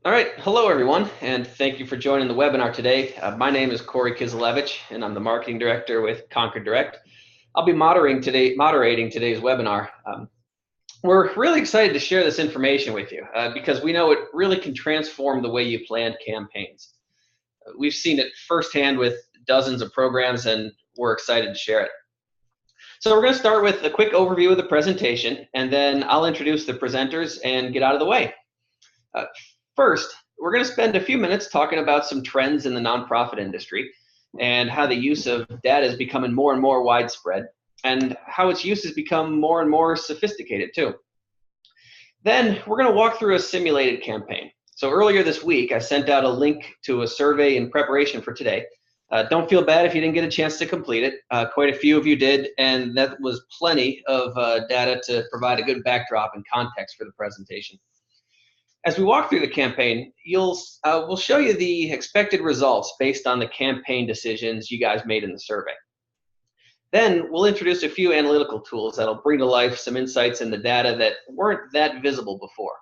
All right, hello everyone, and thank you for joining the webinar today. My name is Corey Kiselevich, and I'm the Marketing Director with Conquer Direct. I'll be moderating today's webinar. We're really excited to share this information with you because we know it really can transform the way you plan campaigns. We've seen it firsthand with dozens of programs, and we're excited to share it. So we're going to start with a quick overview of the presentation, and then I'll introduce the presenters and get out of the way. First, we're going to spend a few minutes talking about some trends in the nonprofit industry and how the use of data is becoming more and more widespread and how its use has become more and more sophisticated too. Then we're going to walk through a simulated campaign. So earlier this week, I sent out a link to a survey in preparation for today. Don't feel bad if you didn't get a chance to complete it. Quite a few of you did, and that was plenty of data to provide a good backdrop and context for the presentation. As we walk through the campaign, we'll show you the expected results based on the campaign decisions you guys made in the survey. Then we'll introduce a few analytical tools that'll bring to life some insights in the data that weren't that visible before.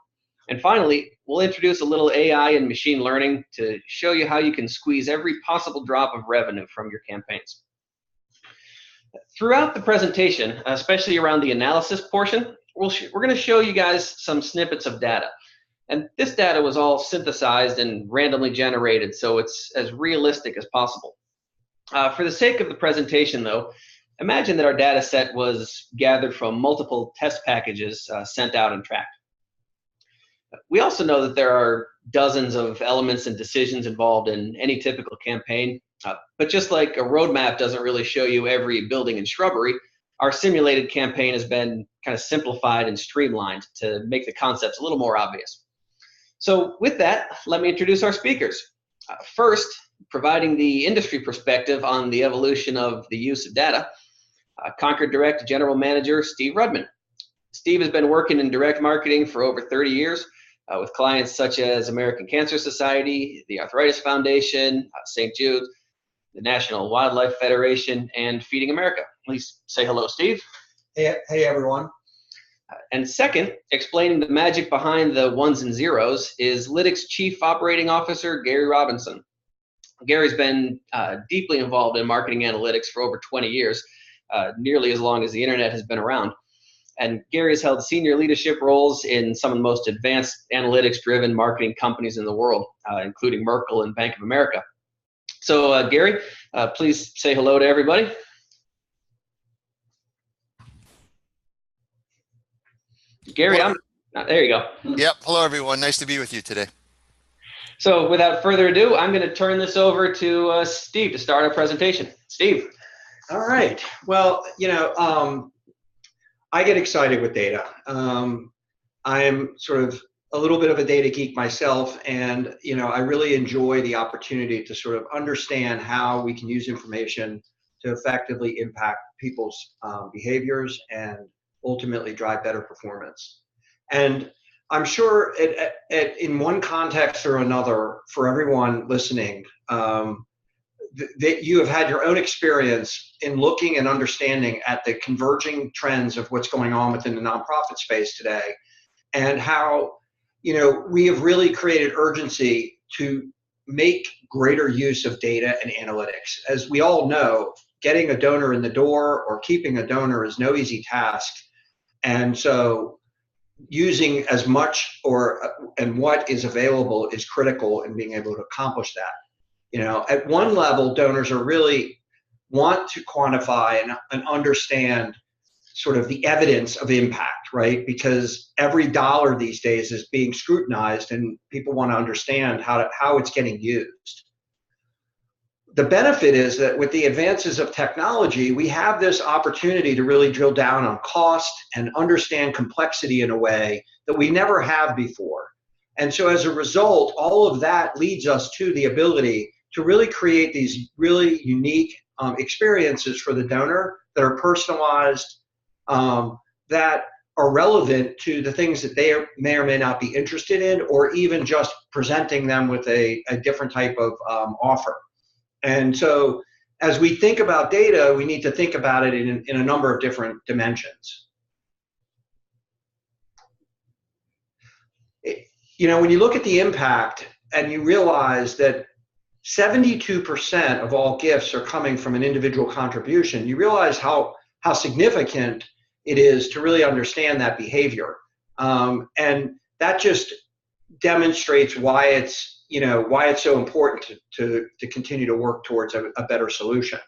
And finally, we'll introduce a little AI and machine learning to show you how you can squeeze every possible drop of revenue from your campaigns. Throughout the presentation, especially around the analysis portion, we're going to show you guys some snippets of data. And this data was all synthesized and randomly generated, so it's as realistic as possible. For the sake of the presentation, though, imagine that our data set was gathered from multiple test packages sent out and tracked. We also know that there are dozens of elements and decisions involved in any typical campaign, but just like a roadmap doesn't really show you every building and shrubbery, our simulated campaign has been kind of simplified and streamlined to make the concepts a little more obvious. So with that, let me introduce our speakers. First, providing the industry perspective on the evolution of the use of data, Conquer Direct General Manager Steve Rudman. Steve has been working in direct marketing for over 30 years with clients such as American Cancer Society, the Arthritis Foundation, St. Jude, the National Wildlife Federation, and Feeding America. Please say hello, Steve. Hey everyone. And second, explaining the magic behind the ones and zeros is Lytic's Chief Operating Officer, Gary Robinson. Gary's been deeply involved in marketing analytics for over 20 years, nearly as long as the internet has been around. And Gary's held senior leadership roles in some of the most advanced analytics-driven marketing companies in the world, including Merkle and Bank of America. So Gary, please say hello to everybody. Gary, there you go. Yep. Hello, everyone. Nice to be with you today. So without further ado, I'm going to turn this over to Steve to start our presentation. Steve. All right. Well, I get excited with data. I'm sort of a little bit of a data geek myself, and I really enjoy the opportunity to sort of understand how we can use information to effectively impact people's behaviors and ultimately drive better performance. And I'm sure in one context or another, for everyone listening, that you have had your own experience in looking and understanding at the converging trends of what's going on within the nonprofit space today, and how we have really created urgency to make greater use of data and analytics. As we all know, getting a donor in the door or keeping a donor is no easy task. And so using as much and what is available is critical in being able to accomplish that. At one level, donors are really want to quantify and understand sort of the evidence of impact, right? Because every dollar these days is being scrutinized and people want to understand how it's getting used. The benefit is that with the advances of technology, we have this opportunity to really drill down on cost and understand complexity in a way that we never have before. And so as a result, all of that leads us to the ability to really create these really unique experiences for the donor that are personalized, that are relevant to the things that they may or may not be interested in, or even just presenting them with a different type of offer. And so as we think about data, we need to think about it in a number of different dimensions. when you look at the impact and you realize that 72% of all gifts are coming from an individual contribution, you realize how significant it is to really understand that behavior. And that just demonstrates why it's so important to continue to work towards a better solution.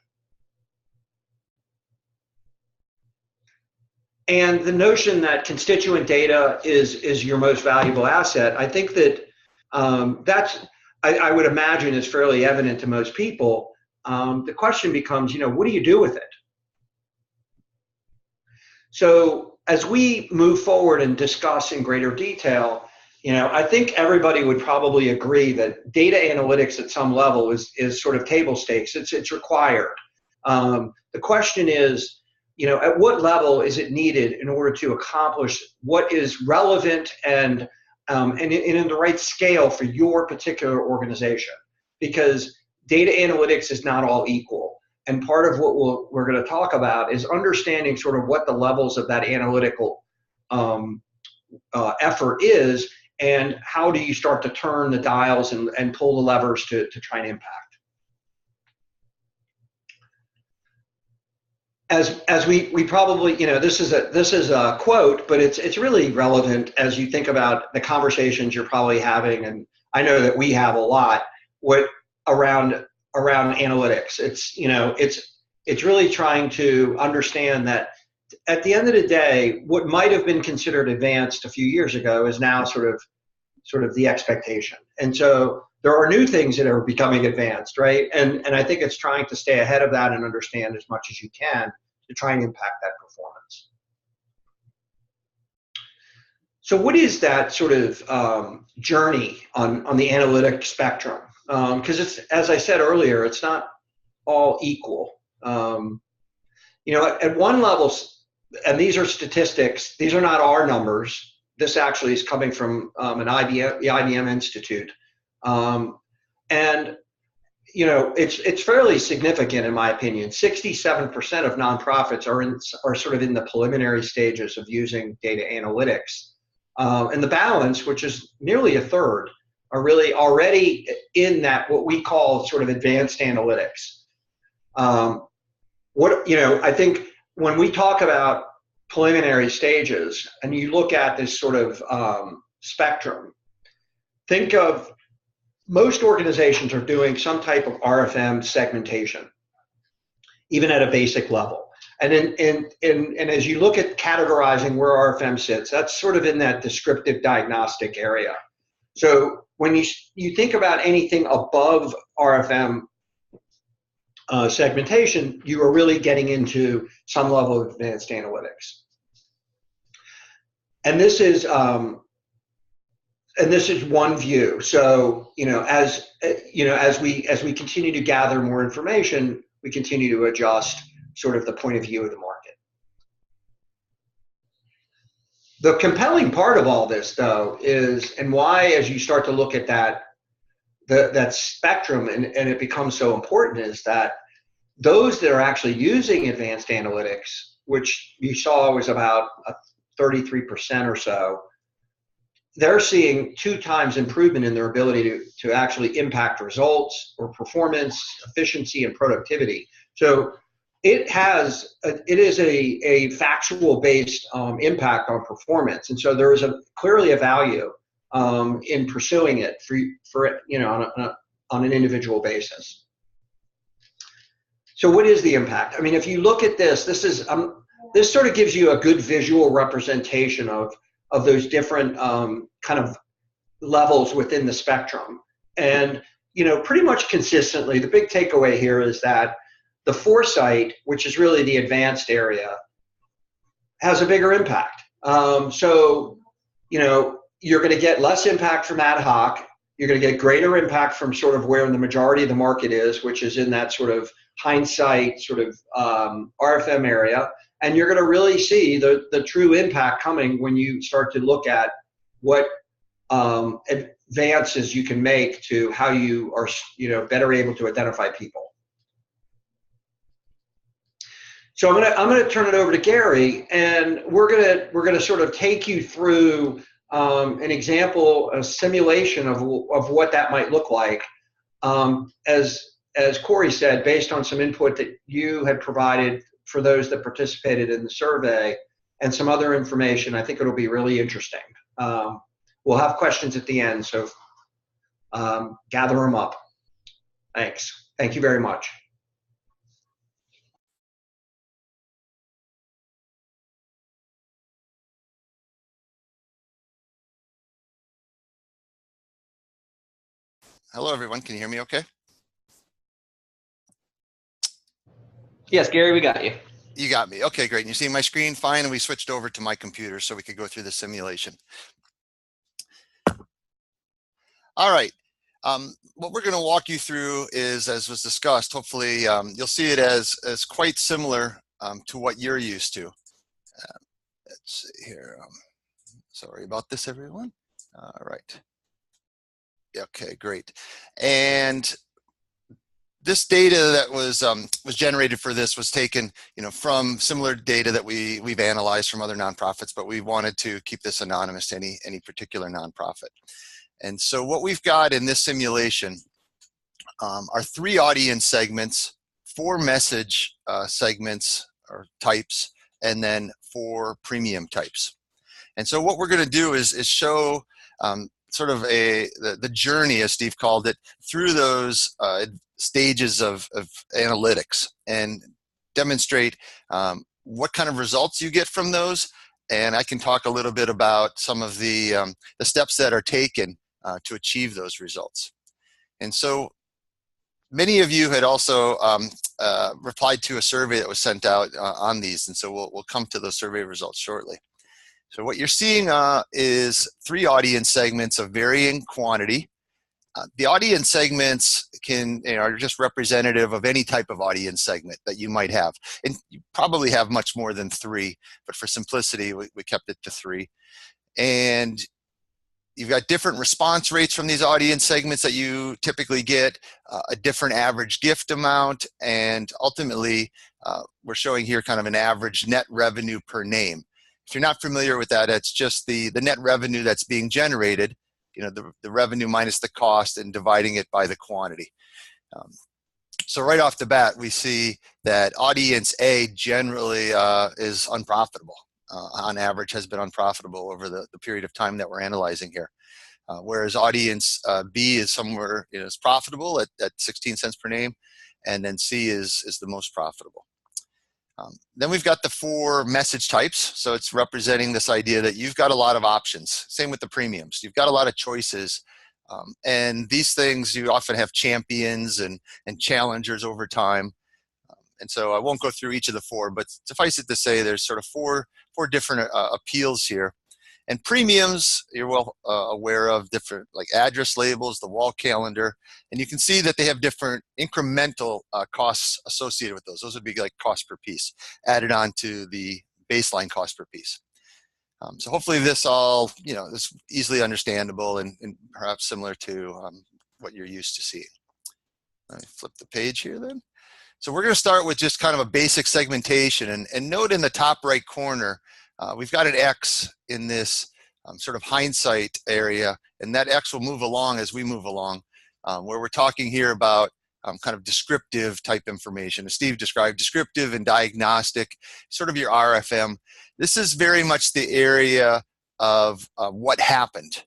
And the notion that constituent data is your most valuable asset, I think that I would imagine is fairly evident to most people. The question becomes, what do you do with it? So as we move forward and discuss in greater detail, I think everybody would probably agree that data analytics at some level is sort of table stakes. It's required. The question is, at what level is it needed in order to accomplish what is relevant and in the right scale for your particular organization? Because data analytics is not all equal. And part of what we're going to talk about is understanding sort of what the levels of that analytical effort is, and how do you start to turn the dials and pull the levers to try and impact. As we probably, this is a quote, but it's really relevant as you think about the conversations you're probably having, and I know that we have a lot around analytics. It's really trying to understand that at the end of the day, what might have been considered advanced a few years ago is now sort of the expectation. And so there are new things that are becoming advanced, right? And I think it's trying to stay ahead of that and understand as much as you can to try and impact that performance. So what is that sort of journey on the analytic spectrum? Because it's, as I said earlier, it's not all equal. At one level, and these are statistics, these are not our numbers. This actually is coming from the IBM Institute. It's fairly significant in my opinion. 67% of nonprofits are sort of in the preliminary stages of using data analytics. And the balance, which is nearly a third, are really already in that what we call sort of advanced analytics. I think when we talk about preliminary stages and you look at this sort of spectrum, think of most organizations are doing some type of RFM segmentation, even at a basic level. And as you look at categorizing where RFM sits, that's sort of in that descriptive diagnostic area. So when you think about anything above RFM segmentation, you are really getting into some level of advanced analytics. And this is one view. So as we continue to gather more information, we continue to adjust sort of the point of view of the market. The compelling part of all this, though, is, and why, as you start to look at that spectrum and it becomes so important, is that those that are actually using advanced analytics, which you saw was about 33% or so, they're seeing 2 times improvement in their ability to actually impact results or performance, efficiency, and productivity. So it is a factual based impact on performance, and so there is clearly a value in pursuing it for on an individual basis. So what is the impact? I mean, if you look at this sort of gives you a good visual representation of those different kind of levels within the spectrum. And pretty much consistently, the big takeaway here is that the foresight, which is really the advanced area, has a bigger impact. So you're going to get less impact from ad hoc. You're going to get greater impact from sort of where the majority of the market is, which is in that sort of hindsight sort of RFM area. And you're going to really see the true impact coming when you start to look at what advances you can make to how you are better able to identify people. So I'm gonna turn it over to Gary, and we're gonna sort of take you through an example, a simulation of what that might look like. As Corey said, based on some input that you had provided for those that participated in the survey and some other information, I think it'll be really interesting. We'll have questions at the end, so gather them up. Thanks. Thank you very much. Hello, everyone. Can you hear me okay? Yes, Gary, we got you. You got me. Okay, great. And you see my screen fine, and we switched over to my computer so we could go through the simulation. All right. What we're going to walk you through is, as was discussed, hopefully you'll see it as quite similar to what you're used to. Let's see here. Sorry about this, everyone. All right. Okay, great. And this data that was generated for this was taken, from similar data that we've analyzed from other nonprofits, but we wanted to keep this anonymous to any particular nonprofit. And so what we've got in this simulation are 3 audience segments, 4 message segments or types, and then 4 premium types. And so what we're going to do is show sort of the journey, as Steve called it, through those stages of analytics and demonstrate what kind of results you get from those. And I can talk a little bit about some of the steps that are taken to achieve those results. And so many of you had also replied to a survey that was sent out on these, and so we'll come to those survey results shortly. So what you're seeing is 3 audience segments of varying quantity. The audience segments are just representative of any type of audience segment that you might have. And you probably have much more than 3, but for simplicity, we kept it to 3. And you've got different response rates from these audience segments that you typically get, a different average gift amount, and ultimately, we're showing here kind of an average net revenue per name. If you're not familiar with that, it's just the net revenue that's being generated, the revenue minus the cost and dividing it by the quantity. So right off the bat, we see that audience A generally is unprofitable. On average has been unprofitable over the period of time that we're analyzing here. Whereas audience B is somewhere is profitable at 16 cents per name, and then C is the most profitable. Then we've got the 4 message types. So it's representing this idea that you've got a lot of options. Same with the premiums. You've got a lot of choices. And these things, you often have champions and challengers over time. And so I won't go through each of the 4, but suffice it to say there's sort of four different appeals here. And premiums, you're well aware of, different like address labels, the wall calendar, and you can see that they have different incremental costs associated with those. Those would be like cost per piece added on to the baseline cost per piece. So hopefully this all, is easily understandable and perhaps similar to what you're used to seeing. Let me flip the page here then. So we're going to start with just kind of a basic segmentation, and note in the top right corner, we've got an X in this sort of hindsight area, and that X will move along as we move along, where we're talking here about kind of descriptive type information. As Steve described, descriptive and diagnostic, sort of your RFM. This is very much the area of what happened.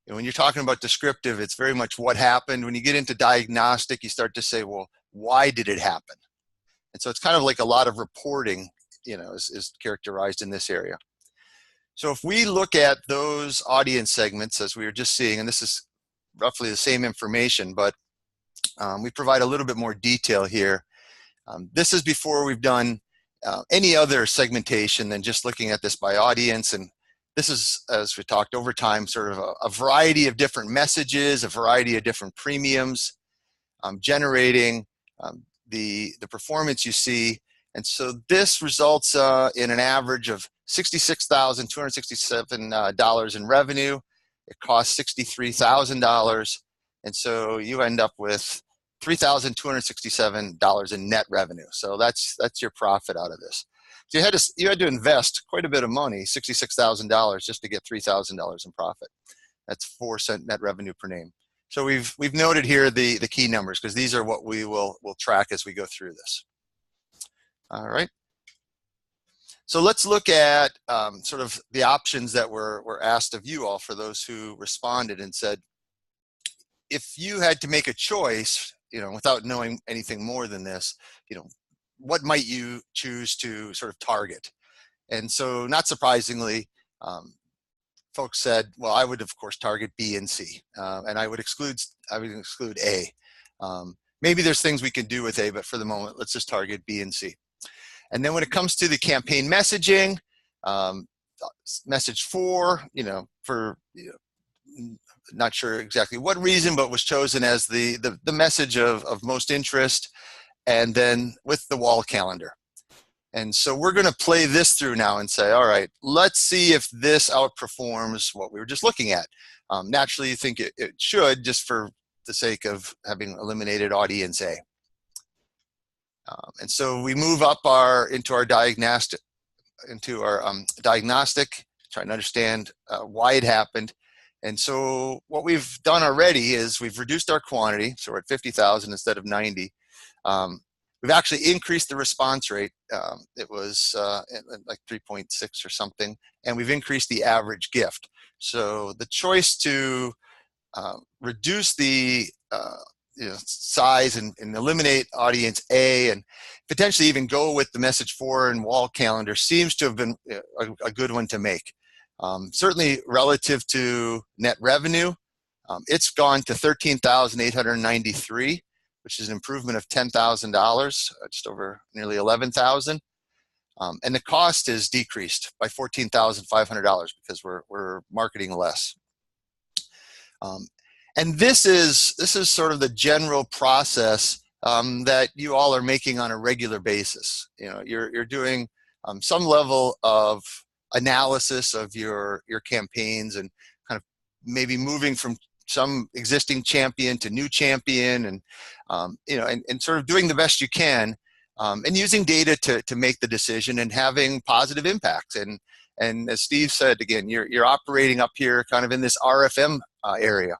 And when you're talking about descriptive, it's very much what happened. When you get into diagnostic, you start to say, well, why did it happen? And so it's kind of like a lot of reporting, is characterized in this area. So if we look at those audience segments as we were just seeing, and this is roughly the same information, but we provide a little bit more detail here. This is before we've done any other segmentation than just looking at this by audience. And this is, as we talked over time, sort of a variety of different messages, a variety of different premiums, generating the performance you see. And so this results in an average of $66,267 in revenue. It costs $63,000. And so you end up with $3,267 in net revenue. So that's your profit out of this. So you had to invest quite a bit of money, $66,000, just to get $3,000 in profit. That's 4 cent net revenue per name. So we've noted here the key numbers, because these are what we'll track as we go through this. All right. So let's look at sort of the options that were asked of you all, for those who responded and said, if you had to make a choice, without knowing anything more than this, what might you choose to sort of target? And so, not surprisingly, folks said, well, I would of course target B and C, and I would exclude A. Maybe there's things we can do with A, but for the moment, let's just target B and C. And then when it comes to the campaign messaging, message 4, not sure exactly what reason, but was chosen as the message of most interest, and then with the wall calendar. And so we're going to play this through now and say, all right, let's see if this outperforms what we were just looking at. Naturally, you think it should, just for the sake of having eliminated audience A. And so we move up into our diagnostic, trying to understand why it happened. And so what we've done already is we've reduced our quantity, so we're at 50,000 instead of 90. We've actually increased the response rate. It was like 3.6 or something, and we've increased the average gift. So the choice to reduce the size and eliminate audience A, and potentially even go with the message 4 and wall calendar, seems to have been a good one to make. Certainly relative to net revenue, it's gone to $13,893, which is an improvement of $10,000, just over nearly $11,000. And the cost is decreased by $14,500 because we're marketing less. And this is sort of the general process that you all are making on a regular basis. You're doing some level of analysis of your campaigns, and kind of maybe moving from some existing champion to new champion, and and sort of doing the best you can, and using data to make the decision and having positive impacts. And as Steve said, again, you're operating up here kind of in this RFM area.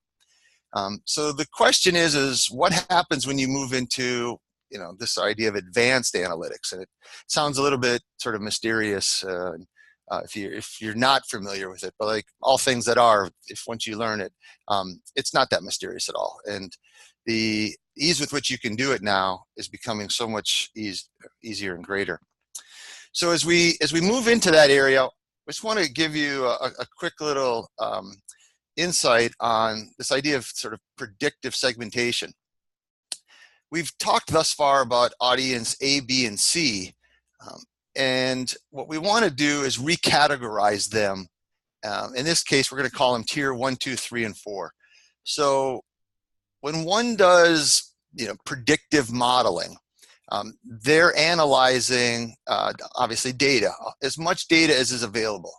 So the question is what happens when you move into this idea of advanced analytics? And it sounds a little bit sort of mysterious if you're not familiar with it, but like all things that are, if once you learn it, it's not that mysterious at all. And the ease with which you can do it now is becoming so much easier and greater. So as we move into that area, I just want to give you a quick little insight on this idea of sort of predictive segmentation. We've talked thus far about audience A, B, and C, and what we want to do is recategorize them. In this case, we're going to call them tier 1, 2, 3, and 4. So when one does predictive modeling, they're analyzing obviously data, as much data as is available.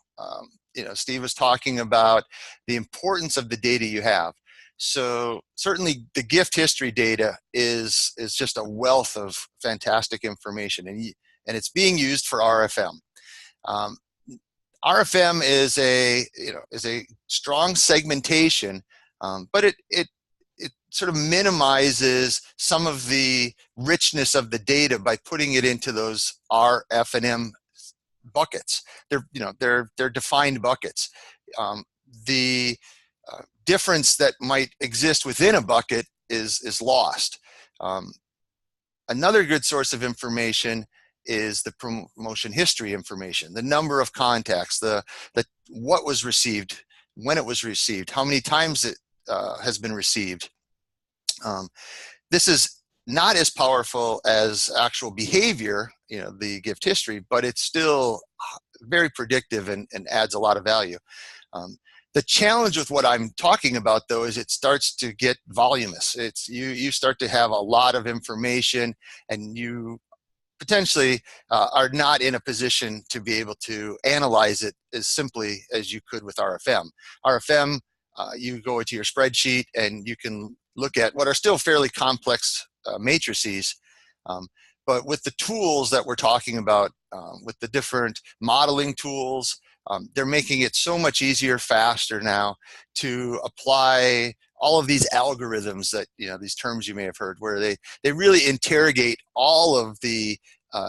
Steve was talking about the importance of the data you have. So certainly the gift history data is just a wealth of fantastic information, and it's being used for RFM. RFM is a strong segmentation, but it sort of minimizes some of the richness of the data by putting it into those R, F, and M buckets. They're defined buckets. The difference that might exist within a bucket is lost. Another good source of information is the promotion history information, the number of contacts, the what was received, when it was received, how many times it has been received. This is not as powerful as actual behavior, the gift history, but it's still very predictive and adds a lot of value. The challenge with what I'm talking about, though, is it starts to get voluminous. It's you start to have a lot of information, and you potentially are not in a position to be able to analyze it as simply as you could with RFM. RFM, you go into your spreadsheet and you can look at what are still fairly complex matrices, but with the tools that we're talking about with the different modeling tools. They're making it so much easier, faster now to apply all of these algorithms that, these terms you may have heard, where they really interrogate all of the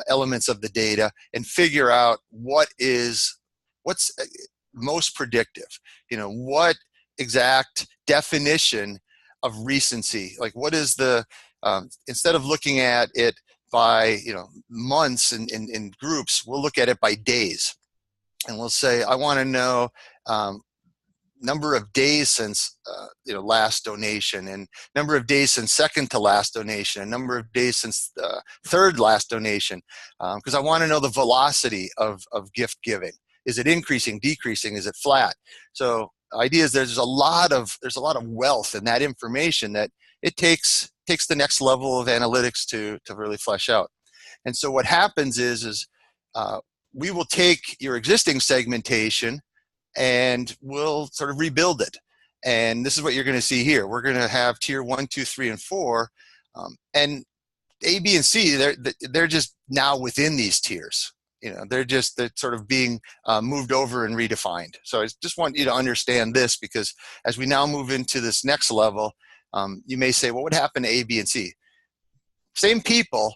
elements of the data and figure out what's most predictive. What exact definition of recency, like what is the, instead of looking at it by months in groups, we'll look at it by days. And we'll say, I want to know number of days since last donation, and number of days since second to last donation, and number of days since third last donation, because I want to know the velocity of gift giving. Is it increasing, decreasing? Is it flat? So the idea is there's a lot of wealth in that information that it takes the next level of analytics to really flesh out. And so what happens is we will take your existing segmentation and we'll sort of rebuild it. And this is what you're going to see here. We're going to have tier 1, 2, 3, and 4. And A, B, and C, they're just now within these tiers. They're sort of being moved over and redefined. So I just want you to understand this, because as we now move into this next level, you may say, well, what happened to A, B, and C? Same people.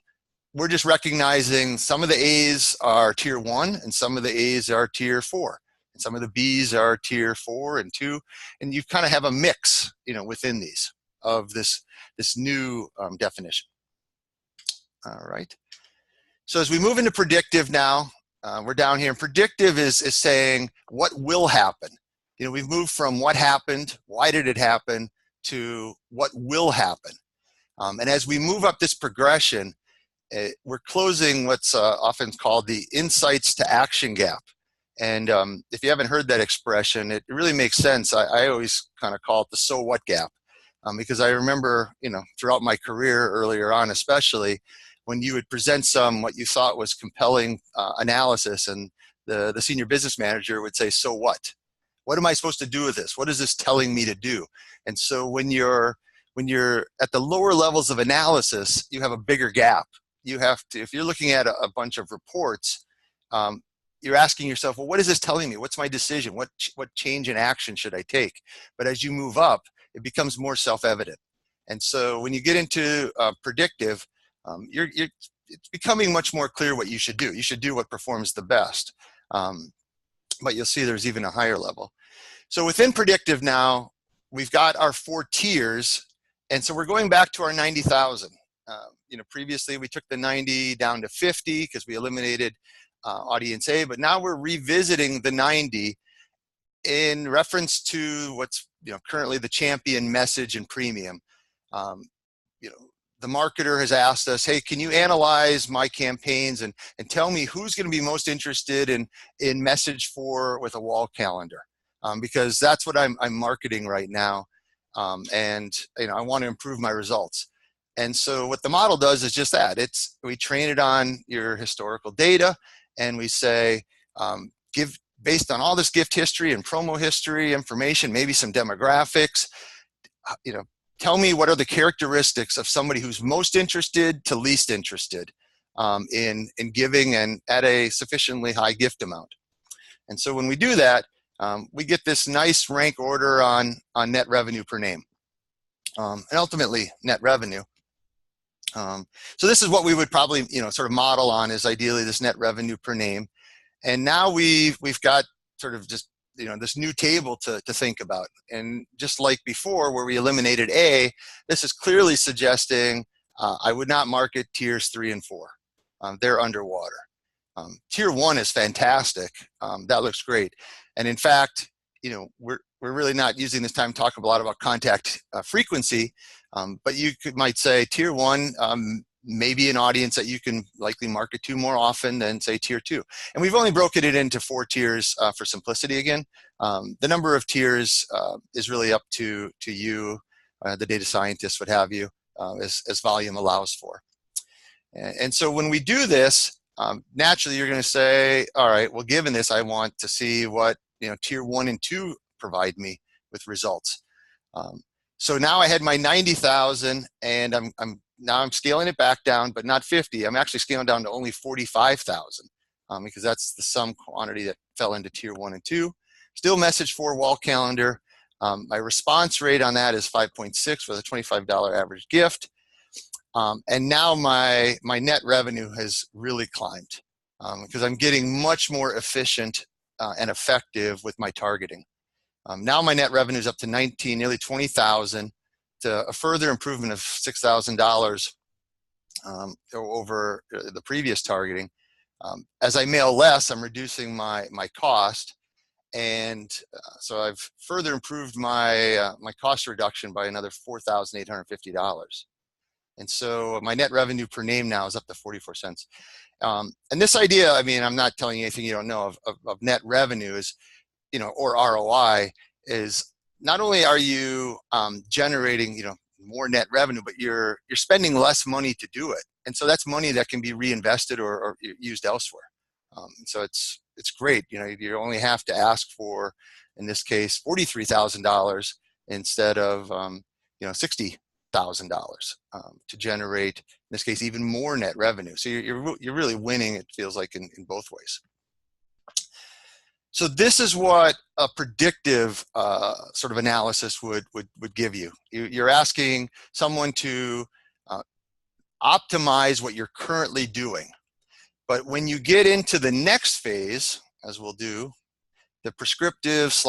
We're just recognizing some of the A's are tier 1 and some of the A's are tier 4. And some of the B's are tier 4 and 2. And you kind of have a mix, within these of this new definition. All right. So as we move into predictive now, we're down here. And predictive is saying what will happen. We've moved from what happened, why did it happen, to what will happen. And as we move up this progression, we're closing what's often called the insights to action gap. And if you haven't heard that expression, it really makes sense. I always kind of call it the so what gap, because I remember, throughout my career earlier on, especially when you would present what you thought was compelling analysis, and the senior business manager would say, so what? What am I supposed to do with this? What is this telling me to do? And so when you're at the lower levels of analysis, you have a bigger gap. You have to, if you're looking at a bunch of reports, you're asking yourself, well, what is this telling me? What's my decision? What change in action should I take? But as you move up, it becomes more self-evident. And so when you get into predictive, it's becoming much more clear what you should do. You should do what performs the best. But you'll see there's even a higher level. So within predictive now, we've got our 4 tiers. And so we're going back to our 90,000. Previously we took the 90 down to 50 because we eliminated audience A, but now we're revisiting the 90 in reference to what's currently the champion message and premium. The marketer has asked us, hey, can you analyze my campaigns and tell me who's going to be most interested in message with a wall calendar, because that's what I'm marketing right now, and I want to improve my results. And so what the model does is just that. We train it on your historical data, and we say, based on all this gift history and promo history information, maybe some demographics, tell me what are the characteristics of somebody who's most interested to least interested in giving and at a sufficiently high gift amount. And so when we do that, we get this nice rank order on net revenue per name, and ultimately net revenue. So this is what we would probably sort of model on, is ideally this net revenue per name. And now we've got sort of just this new table to think about. And just like before where we eliminated A, this is clearly suggesting I would not market tiers 3 and 4. They're underwater. Tier 1 is fantastic. That looks great. And in fact, we're really not using this time to talk a lot about contact frequency, but you might say tier 1 maybe an audience that you can likely market to more often than say tier 2. And we've only broken it into 4 tiers for simplicity again. The number of tiers is really up to you, the data scientists, what have you, as volume allows for. And so when we do this, naturally you're going to say, all right, well, given this, I want to see what tier 1 and 2 provide me with results. So now I had my 90,000, and I'm scaling it back down, but not 50. I'm actually scaling down to only 45,000. because that's the sum quantity that fell into tier 1 and 2. Still message 4 wall calendar. My response rate on that is 5.6 with a $25 average gift. And now my net revenue has really climbed because I'm getting much more efficient and effective with my targeting. Now my net revenue is up to 19, nearly 20,000, to a further improvement of $6,000 over the previous targeting. As I mail less, I'm reducing my cost, and so I've further improved my my cost reduction by another $4,850. And so my net revenue per name now is up to 44 cents. And this idea, I mean, I'm not telling you anything you don't know of net revenue is, you know, or ROI, is not only are you generating, you know, more net revenue, but you're spending less money to do it. And so that's money that can be reinvested or used elsewhere. So it's great. You know, you only have to ask for, in this case, $43,000 instead of, you know, $60,000 to generate, in this case, even more net revenue. So you're really winning, it feels like, in both ways. So this is what a predictive sort of analysis would give you. You're asking someone to optimize what you're currently doing. But when you get into the next phase, as we'll do, the prescriptive /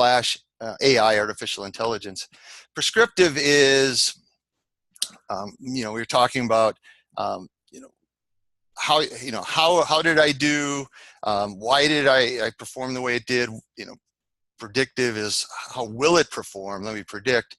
AI, artificial intelligence. Prescriptive is, you know, we're talking about, you know, how did I do? Why did I perform the way it did? You know, predictive is how will it perform? Let me predict.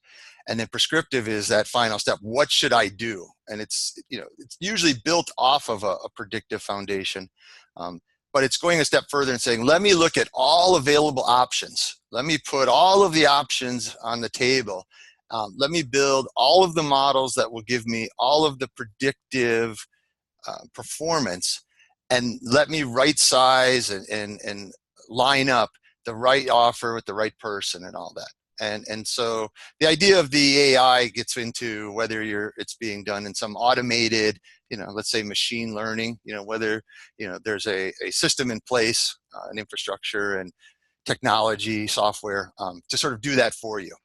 And then prescriptive is that final step. What should I do? And it's, you know, it's usually built off of a predictive foundation, but it's going a step further and saying, let me look at all available options. Let me put all of the options on the table. Let me build all of the models that will give me all of the predictive performance, and let me right size and line up the right offer with the right person and all that. And so the idea of the AI gets into whether it's being done in some automated, you know, let's say machine learning, you know, whether, you know, there's a system in place, an infrastructure and technology, software to sort of do that for you.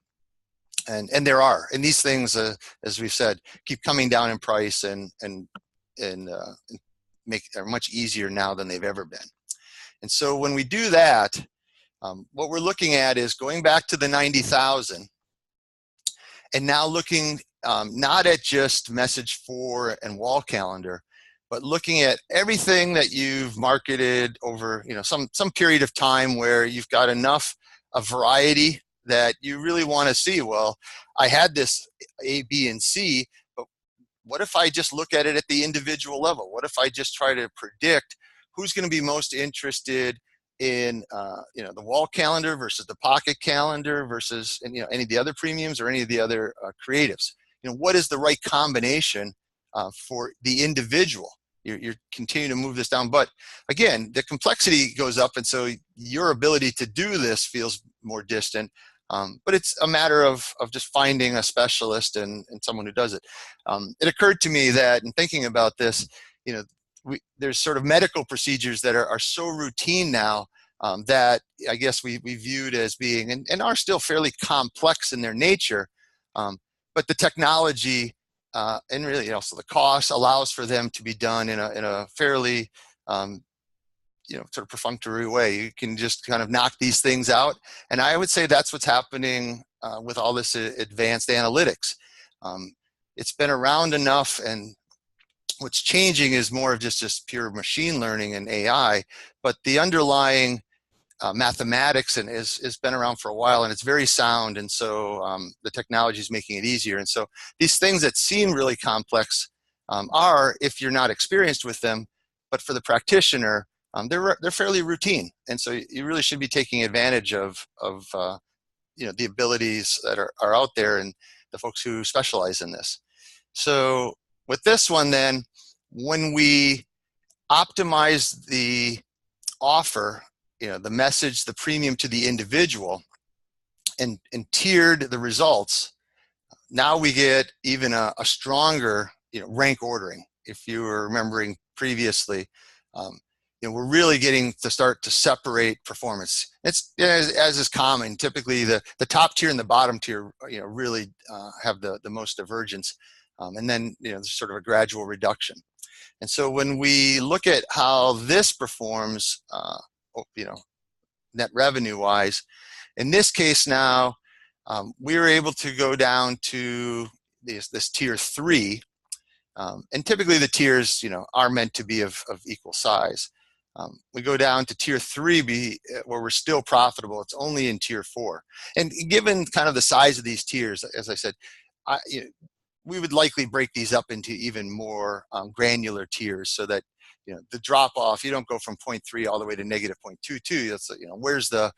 And there are, and these things, as we've said, keep coming down in price and are much easier now than they've ever been. And so when we do that, what we're looking at is going back to the 90,000 and now looking not at just message 4 and wall calendar, but looking at everything that you've marketed over, you know, some period of time where you've got enough of variety that you really want to see, well, I had this A, B, and C, but what if I just look at it at the individual level? What if I just try to predict who's going to be most interested in you know, the wall calendar versus the pocket calendar versus, and, you know, any of the other premiums or any of the other creatives? You know, what is the right combination for the individual? You're continuing to move this down, but again, the complexity goes up, and so your ability to do this feels more distant. But it's a matter of just finding a specialist and someone who does it. It occurred to me that in thinking about this, you know, there's sort of medical procedures that are so routine now that I guess we viewed as being and are still fairly complex in their nature, but the technology and really also the cost allows for them to be done in a fairly you know, sort of perfunctory way. You can just kind of knock these things out, and I would say that's what's happening with all this advanced analytics. It's been around enough, and what's changing is more of just pure machine learning and AI, but the underlying mathematics has been around for a while, and it's very sound, and so the technology is making it easier. And so these things that seem really complex are, if you're not experienced with them, but for the practitioner, they're fairly routine. And so you really should be taking advantage of you know, the abilities that are out there and the folks who specialize in this. So with this one then, when we optimize the offer, you know, the message, the premium to the individual, and tiered the results, now we get even a stronger, you know, rank ordering. If you were remembering previously, you we're really getting to start to separate performance. It's as is common. Typically, the top tier and the bottom tier, really have the most divergence, and then there's sort of a gradual reduction. And so when we look at how this performs, net revenue wise, in this case now, we were able to go down to this tier 3, and typically the tiers, are meant to be of equal size. We go down to tier 3 where we're still profitable. It's only in tier 4. And given kind of the size of these tiers, as I said, we would likely break these up into even more granular tiers, so that the drop off, you don't go from 0.3 all the way to negative 0.22. That's where's the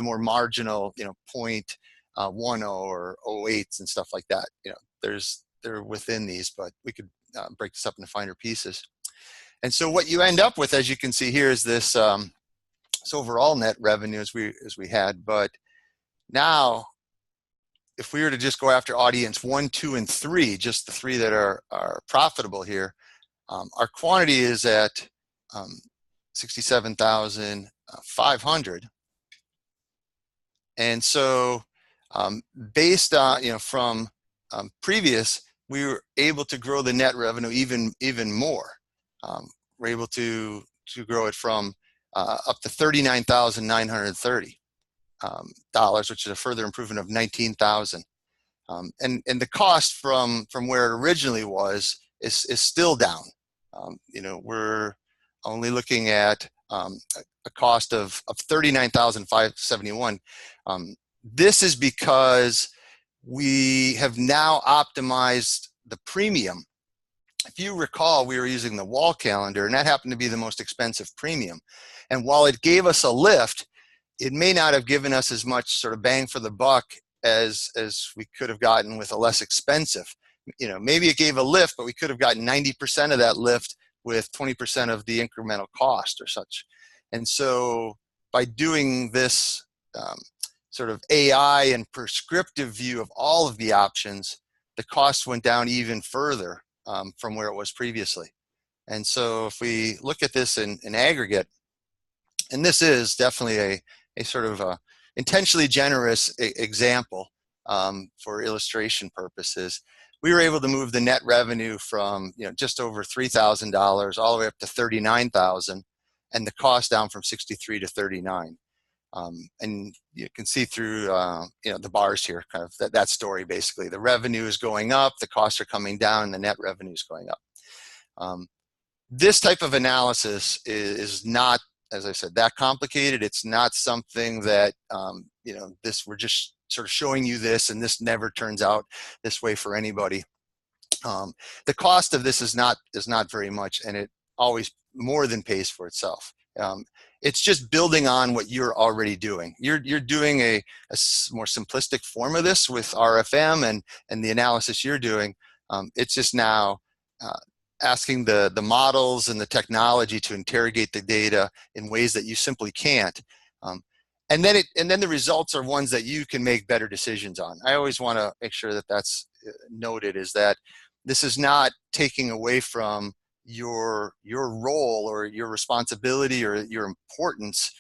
more marginal 0.10 or 0.08s and stuff like that. They're within these, but we could break this up into finer pieces. And so what you end up with, as you can see here, is this overall net revenue as we had. But now, if we were to just go after audience 1, 2, and 3, just the 3 that are profitable here, our quantity is at 67,500. And so based on, from previous, we were able to grow the net revenue even more. We're able to grow it from up to $39,930, which is a further improvement of 19,000. And the cost from where it originally was is still down. We're only looking at a cost of 39,571. This is because we have now optimized the premium. If you recall, we were using the wall calendar, and that happened to be the most expensive premium. And while it gave us a lift, it may not have given us as much sort of bang for the buck as we could have gotten with a less expensive. Maybe it gave a lift, but we could have gotten 90% of that lift with 20% of the incremental cost or such. And so by doing this sort of AI and prescriptive view of all of the options, the cost went down even further from where it was previously. And so if we look at this in aggregate, and this is definitely a sort of a intentionally generous example for illustration purposes, we were able to move the net revenue from just over $3,000 all the way up to $39,000, and the cost down from 63 to 39. And you can see through the bars here, kind of that story basically. The revenue is going up, the costs are coming down, and the net revenue is going up. This type of analysis is not, as I said, that complicated. It's not something that we're just sort of showing you this, and this never turns out this way for anybody. The cost of this is not very much, and it always more than pays for itself. It's just building on what you're already doing. You're doing a more simplistic form of this with RFM and the analysis you're doing. It's just now asking the models and the technology to interrogate the data in ways that you simply can't. And then the results are ones that you can make better decisions on. I always want to make sure that that's noted, is that this is not taking away from your role or your responsibility or your importance.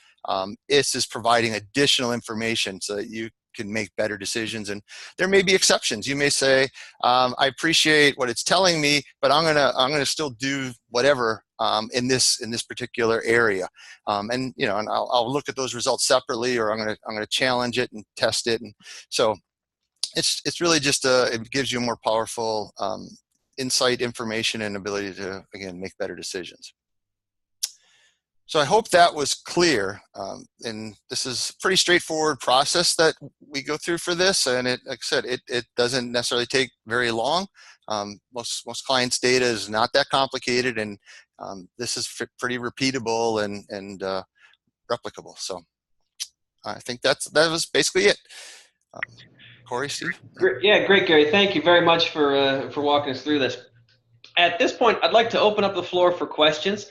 This is providing additional information so that you can make better decisions. And there may be exceptions. You may say, I appreciate what it's telling me, but I'm gonna still do whatever in this particular area. And I'll look at those results separately, or I'm gonna challenge it and test it. And so it's really just it gives you a more powerful insight, information, and ability to, again, make better decisions. So I hope that was clear. And this is a pretty straightforward process that we go through for this. And like I said, it doesn't necessarily take very long. Most clients' data is not that complicated, and this is pretty repeatable and replicable. So I think that was basically it. Corey, Steve? Yeah, great, Gary. Thank you very much for walking us through this. At this point, I'd like to open up the floor for questions.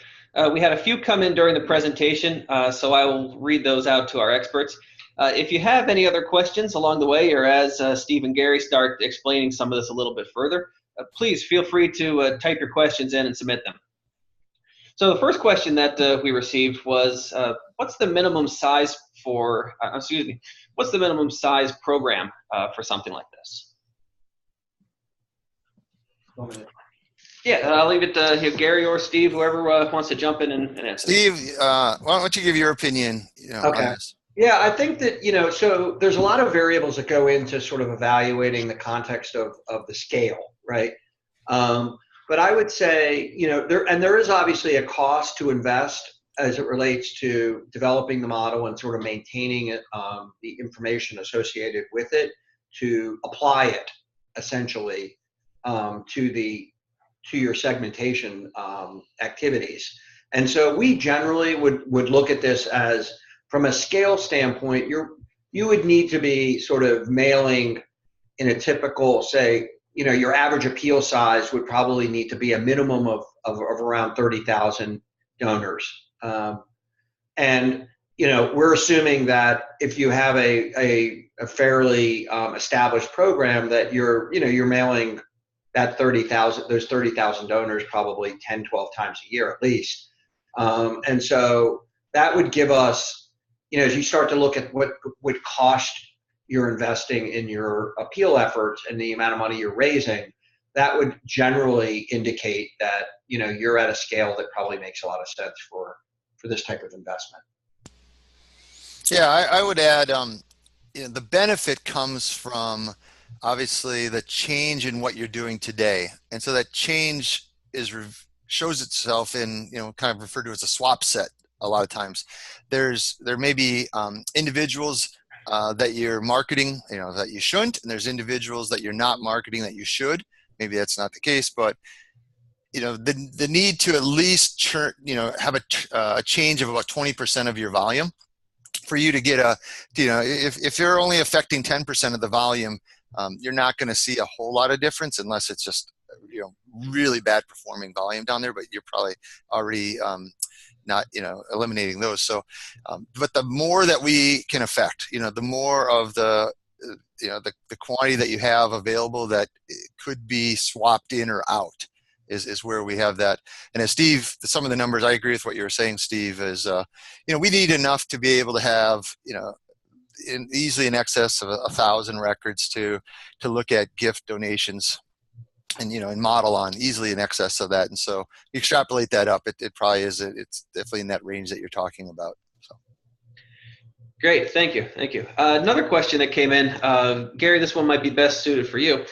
We had a few come in during the presentation, so I will read those out to our experts. If you have any other questions along the way, or as Steve and Gary start explaining some of this a little bit further, please feel free to type your questions in and submit them. So the first question that we received was, what's the minimum size for, what's the minimum size program for something like this? Yeah, I'll leave it to Gary or Steve, whoever wants to jump in and answer. Steve, why don't you give your opinion on this? Yeah, I think that, so there's a lot of variables that go into sort of evaluating the context of the scale, right? But I would say, there is obviously a cost to invest as it relates to developing the model and sort of maintaining it, the information associated with it to apply it essentially to your segmentation activities. And so we generally would look at this as, from a scale standpoint, you would need to be sort of mailing in a typical, say, your average appeal size would probably need to be a minimum of around 30,000 donors. And we're assuming that if you have a fairly established program, that you're mailing that those 30,000 donors probably 10, 12 times a year at least. And so that would give us, as you start to look at what would cost you're investing in your appeal efforts and the amount of money you're raising, that would generally indicate that you're at a scale that probably makes a lot of sense for this type of investment. Yeah, I would add, the benefit comes from obviously the change in what you're doing today, and so that change shows itself in kind of referred to as a swap set. A lot of times, there may be individuals that you're marketing, that you shouldn't, and there's individuals that you're not marketing that you should. Maybe that's not the case, but the need to at least have a change of about 20% of your volume for you to get if you're only affecting 10% of the volume, you're not going to see a whole lot of difference unless it's just really bad performing volume down there, but you're probably already not eliminating those. So but the more that we can affect, the more of the quantity that you have available that could be swapped in or out is where we have that. And as Steve, some of the numbers, I agree with what you were saying, Steve, is we need enough to be able to have easily in excess of 1,000 records to look at gift donations and model on easily in excess of that. And so you extrapolate that up, it probably is, it's definitely in that range that you're talking about. So. Great, thank you. Another question that came in, Gary, this one might be best suited for you.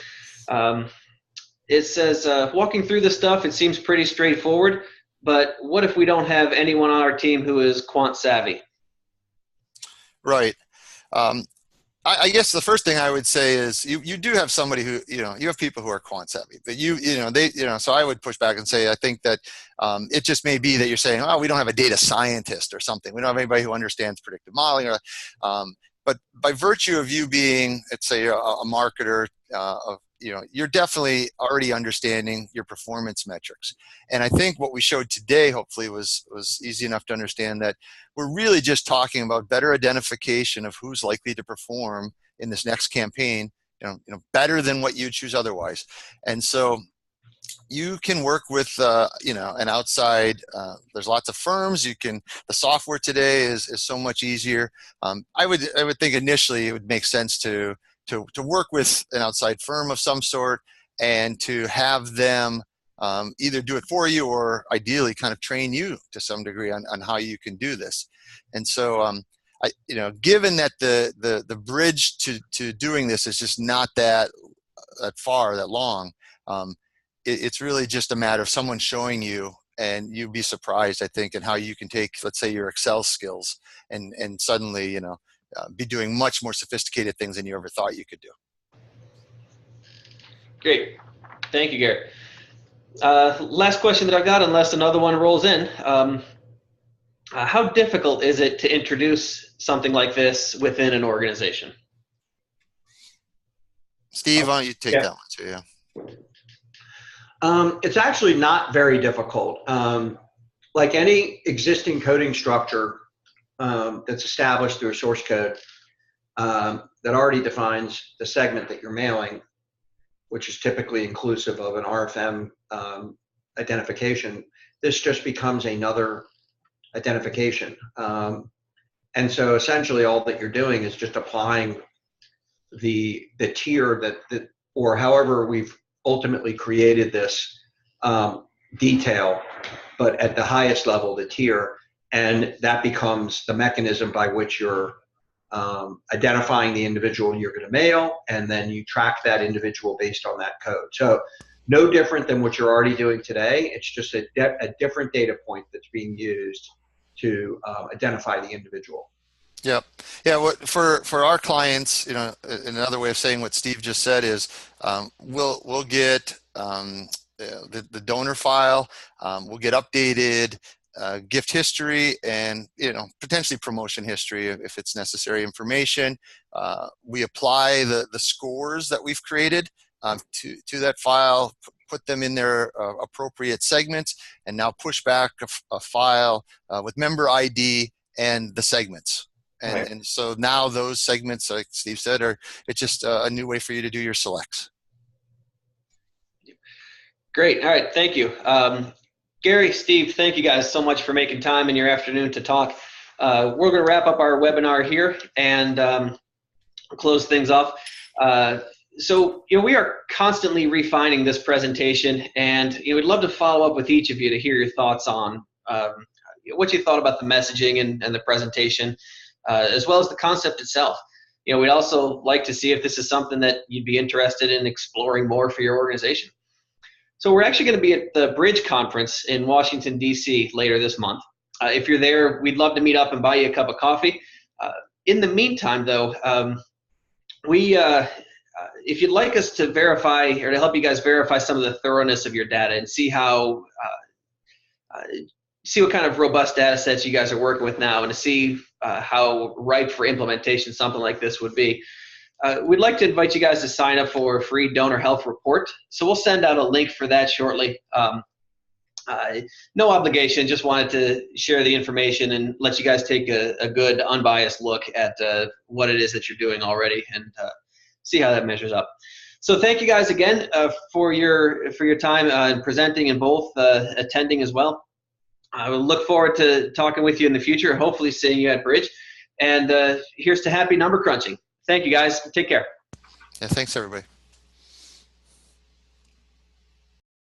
It says, walking through this stuff, it seems pretty straightforward, but what if we don't have anyone on our team who is quant savvy? Right. I guess the first thing I would say is you do have somebody who, you have people who are quant savvy, but so I would push back and say, I think that it just may be that you're saying, oh, we don't have a data scientist or something. We don't have anybody who understands predictive modeling. But by virtue of you being, let's say, a marketer, you're definitely already understanding your performance metrics. And I think what we showed today, hopefully, was easy enough to understand that we're really just talking about better identification of who's likely to perform in this next campaign, better than what you'd choose otherwise. And so you can work with, an outside, there's lots of firms. The software today is so much easier. I would think initially it would make sense to work with an outside firm of some sort and to have them either do it for you or ideally kind of train you to some degree on how you can do this. And so, given that the bridge to doing this is just not that long, it's really just a matter of someone showing you, and you'd be surprised, I think, in how you can take, let's say, your Excel skills and suddenly, be doing much more sophisticated things than you ever thought you could do. Great. Thank you, Gary. Last question that I've got, unless another one rolls in. How difficult is it to introduce something like this within an organization? Steve, why don't you take that one too? Yeah. It's actually not very difficult. Like any existing coding structure that's established through a source code that already defines the segment that you're mailing, which is typically inclusive of an RFM identification, this just becomes another identification. And so essentially all that you're doing is just applying the tier that or however we've ultimately created this detail, but at the highest level, the tier, and that becomes the mechanism by which you're identifying the individual you're going to mail, and then you track that individual based on that code. So no different than what you're already doing today. It's just a different data point that's being used to identify the individual. Yep. Yeah. What for our clients, another way of saying what Steve just said is, we'll get the donor file, we'll get updated gift history, and potentially promotion history if it's necessary information. We apply the scores that we've created to that file, put them in their appropriate segments, and now push back a file with member ID and the segments. Right. And so now those segments, like Steve said, it's just a new way for you to do your selects. Great. All right. Thank you. Gary, Steve, thank you guys so much for making time in your afternoon to talk. We're going to wrap up our webinar here and close things off. So, we are constantly refining this presentation, and we'd love to follow up with each of you to hear your thoughts on what you thought about the messaging and the presentation, as well as the concept itself. We'd also like to see if this is something that you'd be interested in exploring more for your organization. So we're actually going to be at the Bridge Conference in Washington, D.C. later this month. If you're there, we'd love to meet up and buy you a cup of coffee. In the meantime, though, if you'd like us to verify or to help you guys verify some of the thoroughness of your data and see how see what kind of robust data sets you guys are working with now, and to see how ripe for implementation something like this would be, we'd like to invite you guys to sign up for a free donor health report. So we'll send out a link for that shortly. No obligation, just wanted to share the information and let you guys take a good unbiased look at what it is that you're doing already and see how that measures up. So thank you guys again for your time in presenting and both attending as well. I will look forward to talking with you in the future, hopefully seeing you at Bridge. And here's to happy number crunching. Thank you guys. Take care. Yeah, thanks everybody.